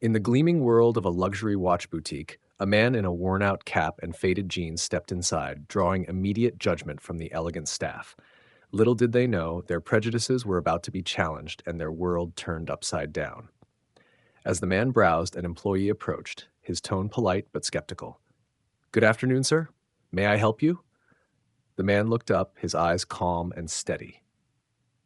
In the gleaming world of a luxury watch boutique, a man in a worn-out cap and faded jeans stepped inside, drawing immediate judgment from the elegant staff. Little did they know, their prejudices were about to be challenged and their world turned upside down. As the man browsed, an employee approached, his tone polite but skeptical. "Good afternoon, sir. May I help you?" The man looked up, his eyes calm and steady.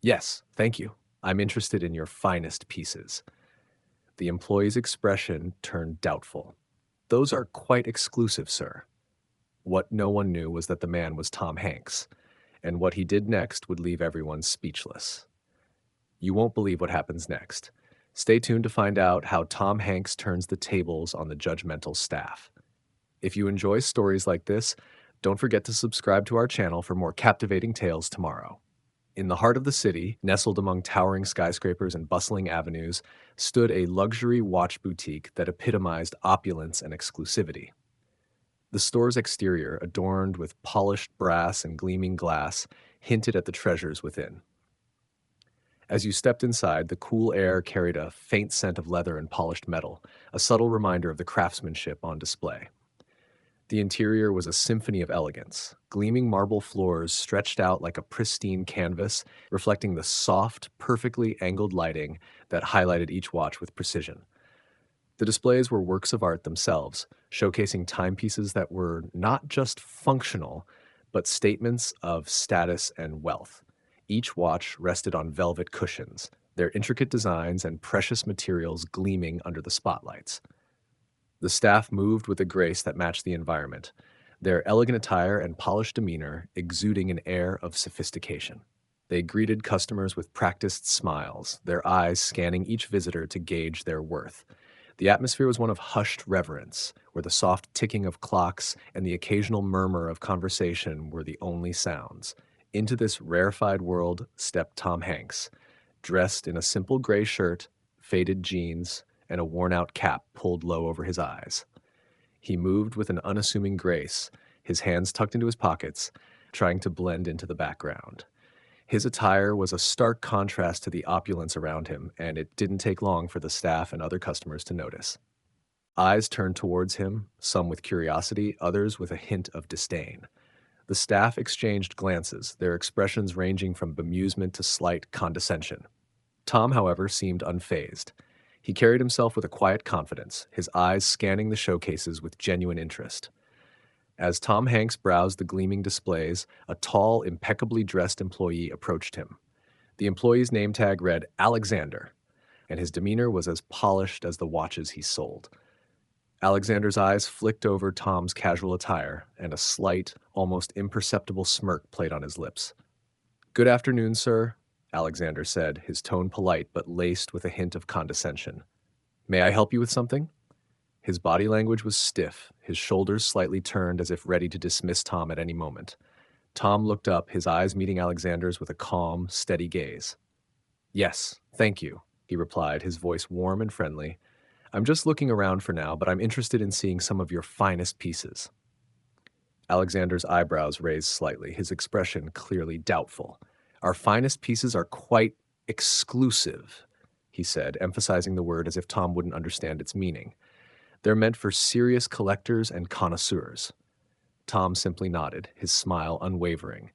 "Yes, thank you. I'm interested in your finest pieces." The employee's expression turned doubtful. "Those are quite exclusive, sir." What no one knew was that the man was Tom Hanks, and what he did next would leave everyone speechless. You won't believe what happens next. Stay tuned to find out how Tom Hanks turns the tables on the judgmental staff. If you enjoy stories like this, don't forget to subscribe to our channel for more captivating tales tomorrow. In the heart of the city, nestled among towering skyscrapers and bustling avenues, stood a luxury watch boutique that epitomized opulence and exclusivity. The store's exterior, adorned with polished brass and gleaming glass, hinted at the treasures within. As you stepped inside, the cool air carried a faint scent of leather and polished metal, a subtle reminder of the craftsmanship on display. The interior was a symphony of elegance. Gleaming marble floors stretched out like a pristine canvas, reflecting the soft, perfectly angled lighting that highlighted each watch with precision. The displays were works of art themselves, showcasing timepieces that were not just functional, but statements of status and wealth. Each watch rested on velvet cushions, their intricate designs and precious materials gleaming under the spotlights. The staff moved with a grace that matched the environment, their elegant attire and polished demeanor exuding an air of sophistication. They greeted customers with practiced smiles, their eyes scanning each visitor to gauge their worth. The atmosphere was one of hushed reverence, where the soft ticking of clocks and the occasional murmur of conversation were the only sounds. Into this rarefied world stepped Tom Hanks, dressed in a simple gray shirt, faded jeans, and a worn-out cap pulled low over his eyes. He moved with an unassuming grace, his hands tucked into his pockets, trying to blend into the background. His attire was a stark contrast to the opulence around him, and it didn't take long for the staff and other customers to notice. Eyes turned towards him, some with curiosity, others with a hint of disdain. The staff exchanged glances, their expressions ranging from bemusement to slight condescension. Tom, however, seemed unfazed. He carried himself with a quiet confidence, his eyes scanning the showcases with genuine interest. As Tom Hanks browsed the gleaming displays, a tall, impeccably dressed employee approached him. The employee's name tag read Alexander, and his demeanor was as polished as the watches he sold. Alexander's eyes flicked over Tom's casual attire, and a slight, almost imperceptible smirk played on his lips. "Good afternoon, sir," Alexander said, his tone polite but laced with a hint of condescension. "May I help you with something?" His body language was stiff, his shoulders slightly turned as if ready to dismiss Tom at any moment. Tom looked up, his eyes meeting Alexander's with a calm, steady gaze. "Yes, thank you," he replied, his voice warm and friendly. "I'm just looking around for now, but I'm interested in seeing some of your finest pieces." Alexander's eyebrows raised slightly, his expression clearly doubtful. "Our finest pieces are quite exclusive," he said, emphasizing the word as if Tom wouldn't understand its meaning. "They're meant for serious collectors and connoisseurs." Tom simply nodded, his smile unwavering.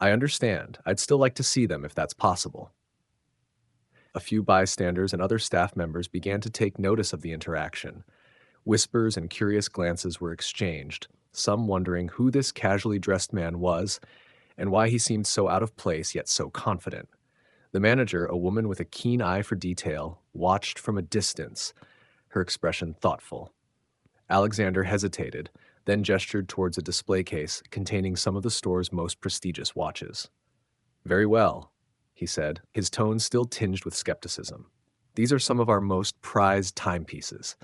"I understand. I'd still like to see them if that's possible." A few bystanders and other staff members began to take notice of the interaction. Whispers and curious glances were exchanged, some wondering who this casually dressed man was and why he seemed so out of place yet so confident. The manager, a woman with a keen eye for detail, watched from a distance, her expression thoughtful. Alexander hesitated, then gestured towards a display case containing some of the store's most prestigious watches. "Very well," he said, his tone still tinged with skepticism. "These are some of our most prized timepieces.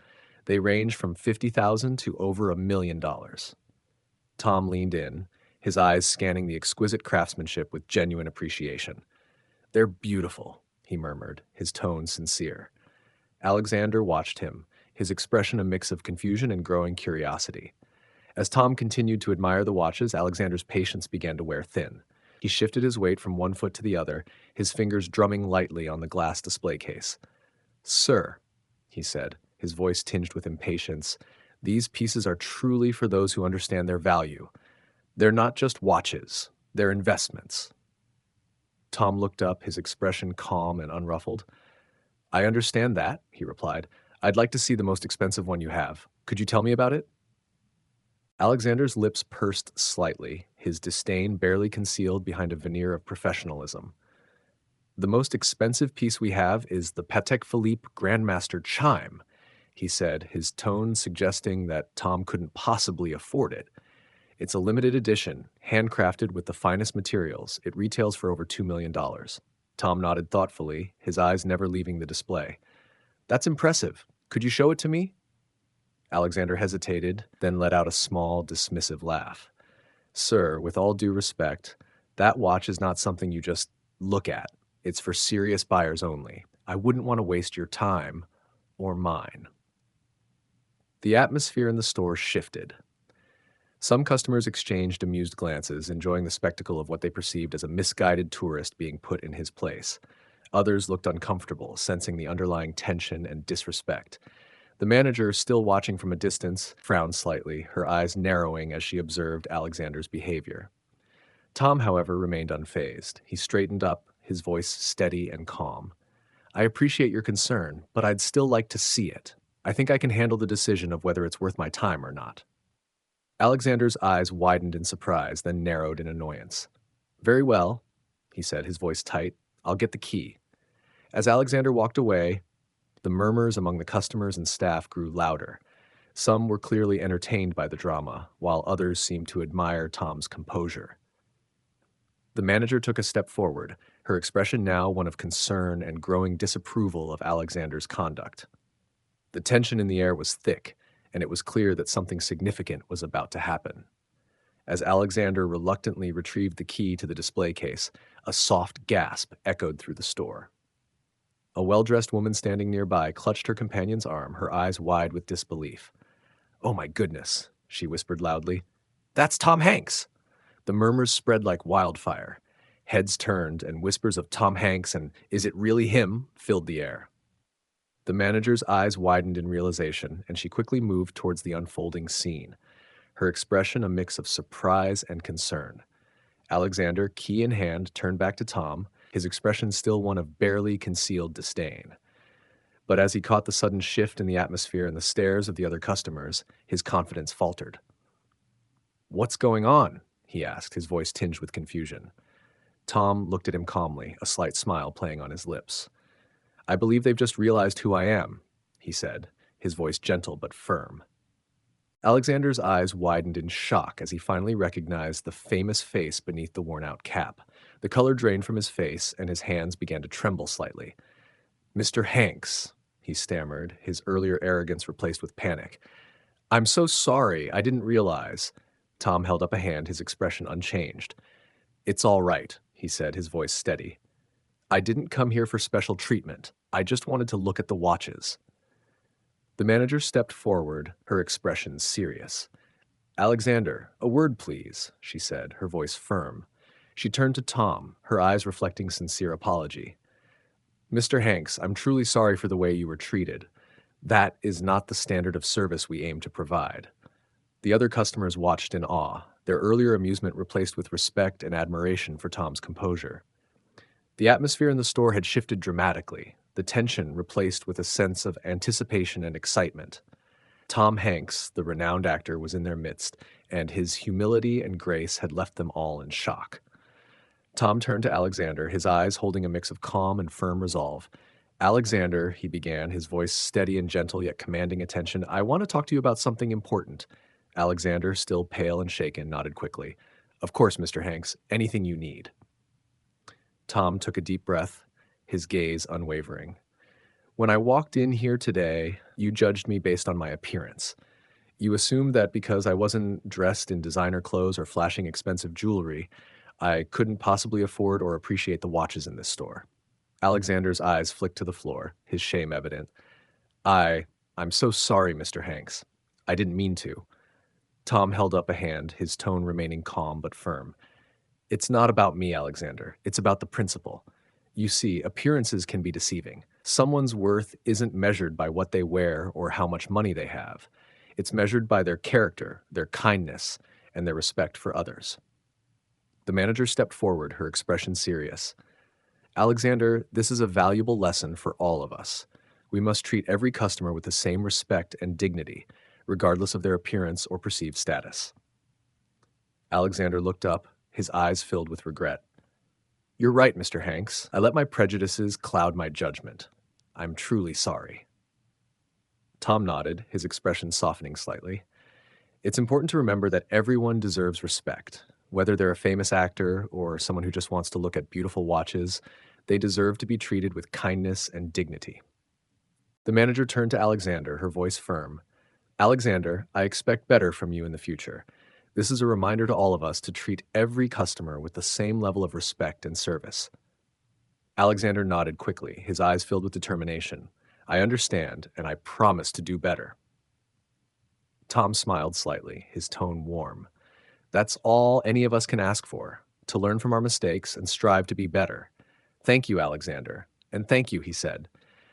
They range from $50,000 to over $1 million. Tom leaned in, his eyes scanning the exquisite craftsmanship with genuine appreciation. "They're beautiful," he murmured, his tone sincere. Alexander watched him, his expression a mix of confusion and growing curiosity. As Tom continued to admire the watches, Alexander's patience began to wear thin. He shifted his weight from one foot to the other, his fingers drumming lightly on the glass display case. "Sir," he said, his voice tinged with impatience. "These pieces are truly for those who understand their value. They're not just watches, they're investments." Tom looked up, his expression calm and unruffled. "I understand that," he replied. "I'd like to see the most expensive one you have. Could you tell me about it?" Alexander's lips pursed slightly, his disdain barely concealed behind a veneer of professionalism. "The most expensive piece we have is the Patek Philippe Grandmaster chime," he said, his tone suggesting that Tom couldn't possibly afford it. "It's a limited edition, handcrafted with the finest materials. It retails for over $2 million. Tom nodded thoughtfully, his eyes never leaving the display. "That's impressive. Could you show it to me?" Alexander hesitated, then let out a small, dismissive laugh. "Sir, with all due respect, that watch is not something you just look at. It's for serious buyers only. I wouldn't want to waste your time or mine." The atmosphere in the store shifted. Some customers exchanged amused glances, enjoying the spectacle of what they perceived as a misguided tourist being put in his place. Others looked uncomfortable, sensing the underlying tension and disrespect. The manager, still watching from a distance, frowned slightly, her eyes narrowing as she observed Alexander's behavior. Tom, however, remained unfazed. He straightened up, his voice steady and calm. "I appreciate your concern, but I'd still like to see it. I think I can handle the decision of whether it's worth my time or not." Alexander's eyes widened in surprise, then narrowed in annoyance. "Very well," he said, his voice tight. "I'll get the key." As Alexander walked away, the murmurs among the customers and staff grew louder. Some were clearly entertained by the drama, while others seemed to admire Tom's composure. The manager took a step forward, her expression now one of concern and growing disapproval of Alexander's conduct. The tension in the air was thick, and it was clear that something significant was about to happen. As Alexander reluctantly retrieved the key to the display case, a soft gasp echoed through the store. A well-dressed woman standing nearby clutched her companion's arm, her eyes wide with disbelief. "Oh my goodness," she whispered loudly. "That's Tom Hanks!" The murmurs spread like wildfire. Heads turned, and whispers of "Tom Hanks" and "Is it really him?" filled the air. The manager's eyes widened in realization, and she quickly moved towards the unfolding scene, her expression a mix of surprise and concern. Alexander, key in hand, turned back to Tom, his expression still one of barely concealed disdain. But as he caught the sudden shift in the atmosphere and the stares of the other customers, his confidence faltered. "What's going on?" he asked, his voice tinged with confusion. Tom looked at him calmly, a slight smile playing on his lips. "I believe they've just realized who I am," he said, his voice gentle but firm. Alexander's eyes widened in shock as he finally recognized the famous face beneath the worn-out cap. The color drained from his face, and his hands began to tremble slightly. "Mr. Hanks," he stammered, his earlier arrogance replaced with panic. "I'm so sorry, I didn't realize." Tom held up a hand, his expression unchanged. "It's all right," he said, his voice steady. "I didn't come here for special treatment. I just wanted to look at the watches." The manager stepped forward, her expression serious. "Alexander, a word, please," she said, her voice firm. She turned to Tom, her eyes reflecting sincere apology. "Mr. Hanks, I'm truly sorry for the way you were treated. That is not the standard of service we aim to provide." The other customers watched in awe, their earlier amusement replaced with respect and admiration for Tom's composure. The atmosphere in the store had shifted dramatically, the tension replaced with a sense of anticipation and excitement. Tom Hanks, the renowned actor, was in their midst, and his humility and grace had left them all in shock. Tom turned to Alexander, his eyes holding a mix of calm and firm resolve. "Alexander," he began, his voice steady and gentle yet commanding attention, "I want to talk to you about something important." Alexander, still pale and shaken, nodded quickly. "Of course, Mr. Hanks, anything you need." Tom took a deep breath, his gaze unwavering. "When I walked in here today, you judged me based on my appearance. You assumed that because I wasn't dressed in designer clothes or flashing expensive jewelry, I couldn't possibly afford or appreciate the watches in this store." Alexander's eyes flicked to the floor, his shame evident. I'm so sorry, Mr. Hanks. I didn't mean to." Tom held up a hand, his tone remaining calm but firm. "It's not about me, Alexander. It's about the principle. You see, appearances can be deceiving. Someone's worth isn't measured by what they wear or how much money they have. It's measured by their character, their kindness, and their respect for others. The manager stepped forward, her expression serious. Alexander, this is a valuable lesson for all of us. We must treat every customer with the same respect and dignity, regardless of their appearance or perceived status. Alexander looked up, his eyes filled with regret. You're right, Mr. Hanks. I let my prejudices cloud my judgment. I'm truly sorry. Tom nodded, his expression softening slightly. It's important to remember that everyone deserves respect. Whether they're a famous actor or someone who just wants to look at beautiful watches, they deserve to be treated with kindness and dignity. The manager turned to Alexander, her voice firm. Alexander, I expect better from you in the future. This is a reminder to all of us to treat every customer with the same level of respect and service. Alexander nodded quickly, his eyes filled with determination. I understand, and I promise to do better. Tom smiled slightly, his tone warm. That's all any of us can ask for, to learn from our mistakes and strive to be better. Thank you, Alexander. And thank you, he said,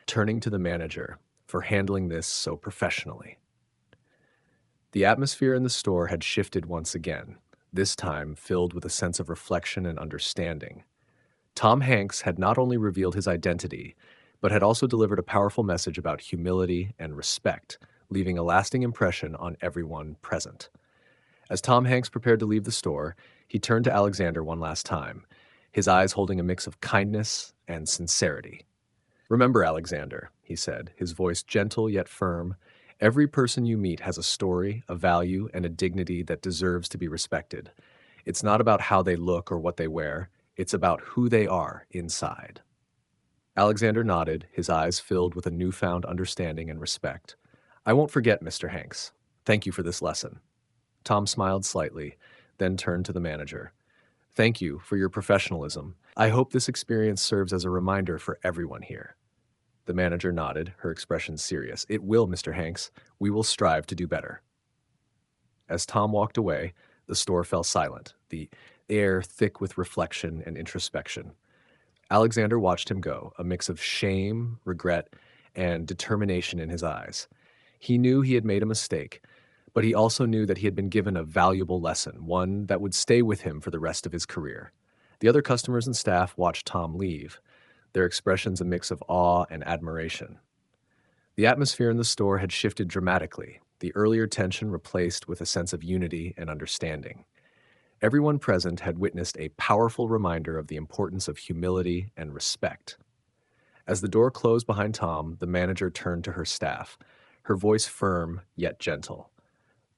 turning to the manager, for handling this so professionally. The atmosphere in the store had shifted once again, this time filled with a sense of reflection and understanding. Tom Hanks had not only revealed his identity, but had also delivered a powerful message about humility and respect, leaving a lasting impression on everyone present. As Tom Hanks prepared to leave the store, he turned to Alexander one last time, his eyes holding a mix of kindness and sincerity. Remember, Alexander, he said, his voice gentle yet firm, every person you meet has a story, a value, and a dignity that deserves to be respected. It's not about how they look or what they wear, it's about who they are inside. Alexander nodded, his eyes filled with a newfound understanding and respect. I won't forget, Mr. Hanks. Thank you for this lesson. Tom smiled slightly, then turned to the manager. Thank you for your professionalism. I hope this experience serves as a reminder for everyone here. The manager nodded, her expression serious. It will, Mr. Hanks. We will strive to do better. As Tom walked away, the store fell silent, the air thick with reflection and introspection. Alexander watched him go, a mix of shame, regret, and determination in his eyes. He knew he had made a mistake, but he also knew that he had been given a valuable lesson, one that would stay with him for the rest of his career. The other customers and staff watched Tom leave, their expressions a mix of awe and admiration. The atmosphere in the store had shifted dramatically, the earlier tension replaced with a sense of unity and understanding. Everyone present had witnessed a powerful reminder of the importance of humility and respect. As the door closed behind Tom, the manager turned to her staff, her voice firm yet gentle.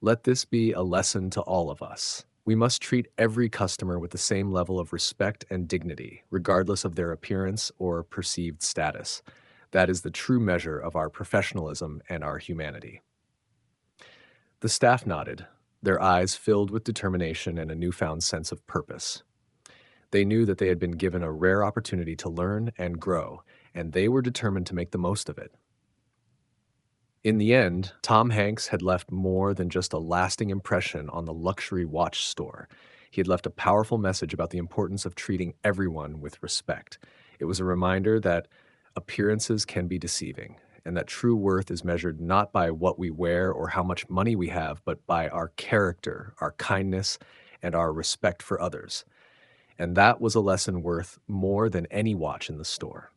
Let this be a lesson to all of us. We must treat every customer with the same level of respect and dignity, regardless of their appearance or perceived status. That is the true measure of our professionalism and our humanity. The staff nodded, their eyes filled with determination and a newfound sense of purpose. They knew that they had been given a rare opportunity to learn and grow, and they were determined to make the most of it. In the end, Tom Hanks had left more than just a lasting impression on the luxury watch store. He had left a powerful message about the importance of treating everyone with respect. It was a reminder that appearances can be deceiving, and that true worth is measured not by what we wear or how much money we have, but by our character, our kindness, and our respect for others. And that was a lesson worth more than any watch in the store.